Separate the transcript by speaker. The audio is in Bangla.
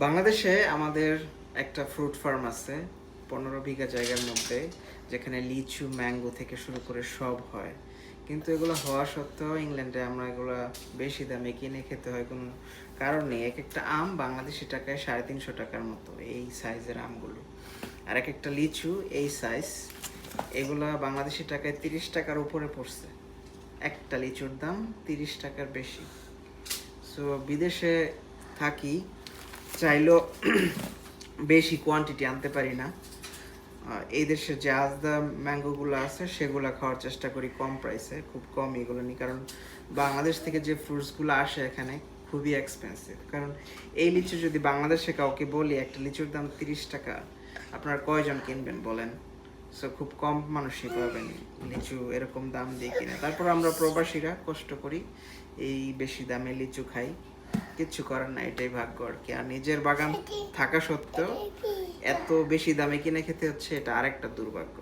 Speaker 1: বাংলাদেশে আমাদের একটা ফ্রুট ফার্ম আছে 15 বিঘা জায়গার মধ্যে, যেখানে লিচু ম্যাঙ্গো থেকে শুরু করে সব হয়। কিন্তু এগুলো হওয়া সত্ত্বেও ইংল্যান্ডে আমরা এগুলো বেশি দামে কিনে খেতে হয়, কোনো কারণ নেই। এক একটা আম বাংলাদেশি টাকায় 350 টাকার মতো, এই সাইজের আমগুলো। আর এক একটা লিচু এই সাইজ, এগুলা বাংলাদেশি টাকায় 30 টাকার উপরে পড়ছে। একটা লিচুর দাম 30 টাকার বেশি। সো বিদেশে থাকি, চাইলেও বেশি কোয়ান্টিটি আনতে পারি না। এই দেশে যে আজদা ম্যাঙ্গোগুলো আছে সেগুলো খাওয়ার চেষ্টা করি কম প্রাইসে, খুব কম এগুলো নিই। কারণ বাংলাদেশ থেকে যে ফ্রুটসগুলো আসে এখানে খুবই এক্সপেন্সিভ। কারণ এই লিচু যদি বাংলাদেশে কাউকে বলি একটা লিচুর দাম 30 টাকা, আপনার কয়জন কিনবেন বলেন? সো খুব কম মানুষই পাবেন লিচু এরকম দাম দিয়ে কিনে। তারপর আমরা প্রবাসীরা কষ্ট করি, এই বেশি দামে লিচু খাই। কিচ্ছু করার না, এটাই ভাগ্য আর কি। আর নিজের বাগান থাকা সত্ত্বেও এত বেশি দামে কিনে খেতে হচ্ছে, এটা আরেকটা দুর্ভাগ্য।